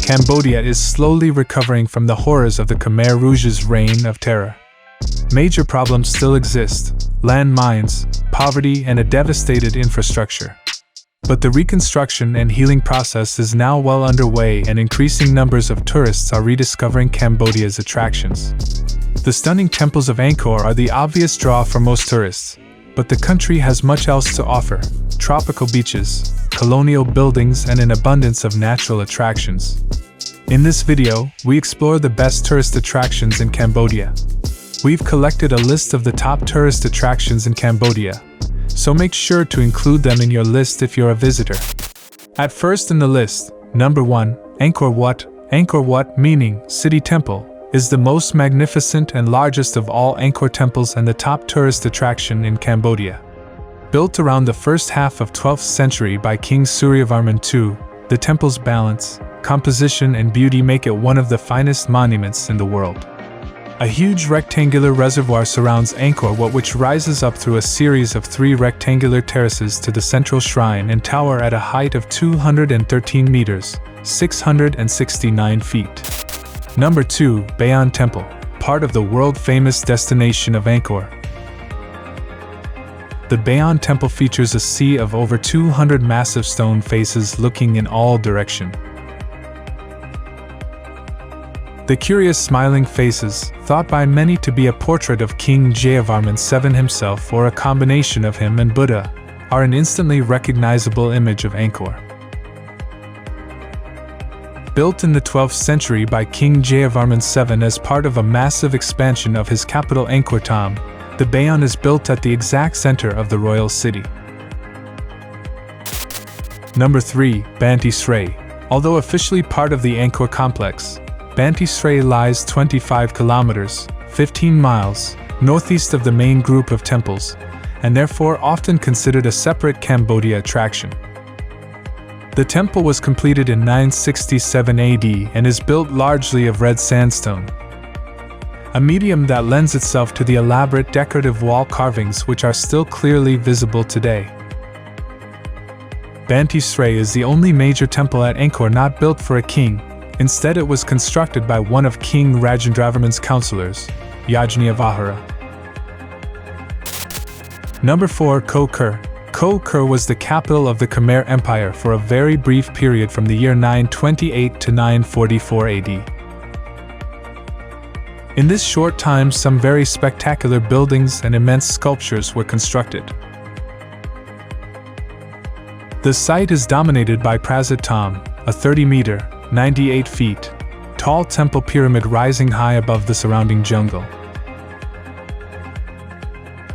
Cambodia is slowly recovering from the horrors of the Khmer Rouge's reign of terror. Major problems still exist: landmines, poverty, and a devastated infrastructure. But the reconstruction and healing process is now well underway, and increasing numbers of tourists are rediscovering Cambodia's attractions. The stunning temples of Angkor are the obvious draw for most tourists, but the country has much else to offer: tropical beaches, colonial buildings, and an abundance of natural attractions. In this video, we explore the best tourist attractions in Cambodia. We've collected a list of the top tourist attractions in Cambodia, so make sure to include them in your list if you're a visitor. At first in the list, number 1, Angkor Wat. Angkor Wat, meaning City Temple, is the most magnificent and largest of all Angkor temples and the top tourist attraction in Cambodia. Built around the first half of 12th century by King Suryavarman II, the temple's balance, composition, and beauty make it one of the finest monuments in the world. A huge rectangular reservoir surrounds Angkor Wat, which rises up through a series of 3 rectangular terraces to the central shrine and tower at a height of 213 meters, 669 feet. Number 2, Bayon Temple, part of the world-famous destination of Angkor. The Bayon Temple features a sea of over 200 massive stone faces looking in all directions. The curious smiling faces, thought by many to be a portrait of King Jayavarman VII himself or a combination of him and Buddha, are an instantly recognizable image of Angkor. Built in the 12th century by King Jayavarman VII as part of a massive expansion of his capital Angkor Thom, the Bayon is built at the exact center of the royal city. Number 3, Banteay Srei. Although officially part of the Angkor complex, Banteay Srei lies 25 kilometers, 15 miles, northeast of the main group of temples, and therefore often considered a separate Cambodia attraction. The temple was completed in 967 AD and is built largely of red sandstone, a medium that lends itself to the elaborate decorative wall carvings which are still clearly visible today. Banteay Srei is the only major temple at Angkor not built for a king. Instead, it was constructed by one of King Rajendravarman's counselors, Yajna Vihara. Number 4, Koh Ker. Koh Ker was the capital of the Khmer Empire for a very brief period from the year 928 to 944 AD. In this short time, some very spectacular buildings and immense sculptures were constructed. The site is dominated by Prasat Thom, a 30-meter, 98 feet, tall temple pyramid rising high above the surrounding jungle.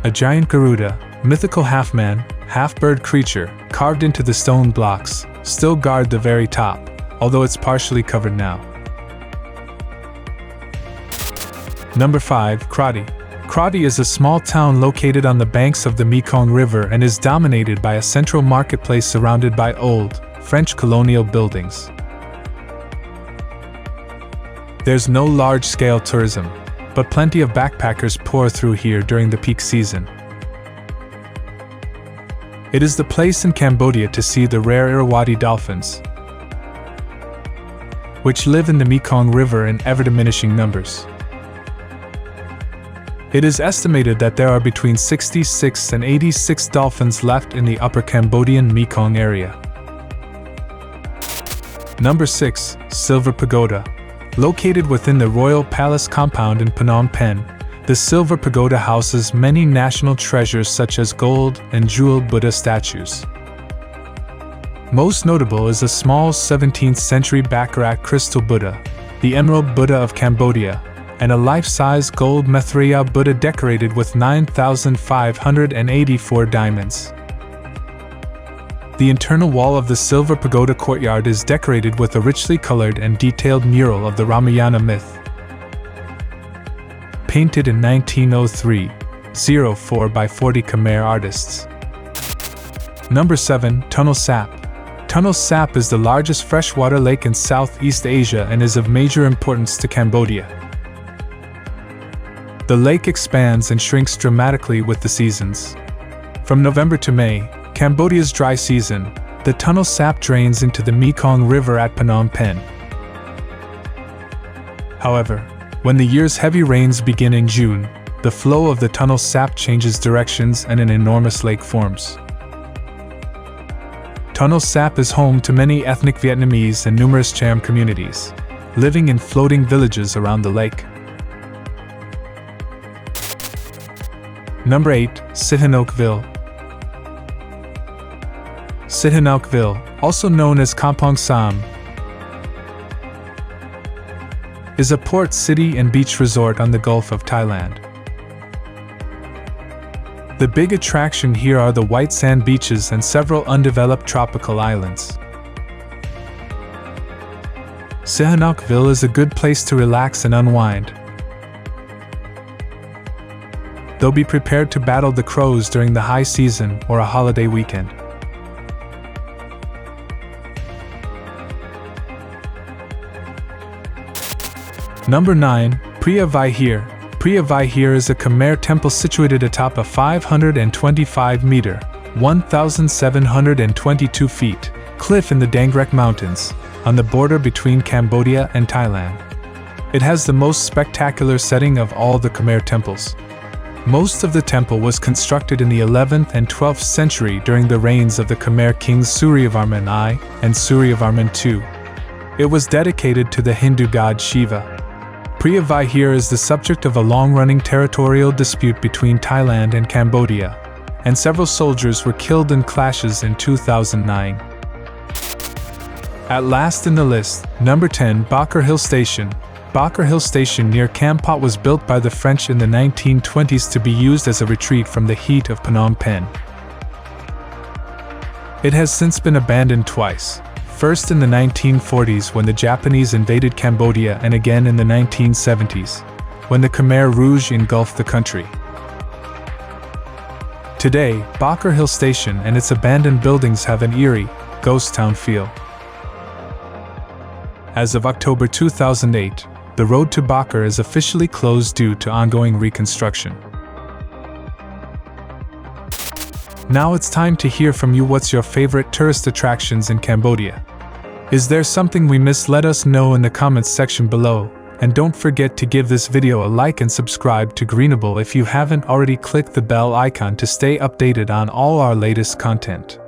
A giant Garuda, mythical half-man, half-bird creature, carved into the stone blocks, still guard the very top, although it's partially covered now. Number 5, Kratie. Kratie is a small town located on the banks of the Mekong River and is dominated by a central marketplace surrounded by old, French colonial buildings. There's no large-scale tourism, but plenty of backpackers pour through here during the peak season. It is the place in Cambodia to see the rare Irrawaddy dolphins, which live in the Mekong River in ever-diminishing numbers. It is estimated that there are between 66 and 86 dolphins left in the upper Cambodian Mekong area. Number 6, Silver Pagoda. Located within the Royal Palace compound in Phnom Penh, the Silver Pagoda houses many national treasures such as gold and jeweled Buddha statues. Most notable is a small 17th century Baccarat crystal Buddha, the Emerald Buddha of Cambodia, and a life-size gold Maitreya Buddha decorated with 9,584 diamonds. The internal wall of the Silver Pagoda courtyard is decorated with a richly colored and detailed mural of the Ramayana myth, painted in 1903, 04 by 40 Khmer artists. Number 7, Tonle Sap. Tonle Sap is the largest freshwater lake in Southeast Asia and is of major importance to Cambodia. The lake expands and shrinks dramatically with the seasons. From November to May, Cambodia's dry season, the Tonle Sap drains into the Mekong River at Phnom Penh. However, when the year's heavy rains begin in June, the flow of the Tonle Sap changes directions and an enormous lake forms. Tonle Sap is home to many ethnic Vietnamese and numerous Cham communities, living in floating villages around the lake. Number 8. Sihanoukville. Sihanoukville, also known as Kampong Sam, is a port city and beach resort on the Gulf of Thailand. The big attraction here are the white sand beaches and several undeveloped tropical islands. Sihanoukville is a good place to relax and unwind, though be prepared to battle the crows during the high season or a holiday weekend. Number 9. Preah Vihear. Preah Vihear is a Khmer temple situated atop a 525-meter, 1,722 feet, cliff in the Dangrek Mountains, on the border between Cambodia and Thailand. It has the most spectacular setting of all the Khmer temples. Most of the temple was constructed in the 11th and 12th century during the reigns of the Khmer kings Suryavarman I and Suryavarman II. It was dedicated to the Hindu god Shiva. Preah Vihear is the subject of a long-running territorial dispute between Thailand and Cambodia, and several soldiers were killed in clashes in 2009. At last in the list, number 10, Bokor Hill Station. Bokor Hill Station near Kampot was built by the French in the 1920s to be used as a retreat from the heat of Phnom Penh. It has since been abandoned twice. First in the 1940s when the Japanese invaded Cambodia, and again in the 1970s, when the Khmer Rouge engulfed the country. Today, Bokor Hill Station and its abandoned buildings have an eerie, ghost town feel. As of October 2008, the road to Bokor is officially closed due to ongoing reconstruction. Now it's time to hear from you. What's your favorite tourist attractions in Cambodia? Is there something we missed? Let us know in the comments section below, and don't forget to give this video a like and subscribe to Greenable if you haven't already. Click the bell icon to stay updated on all our latest content.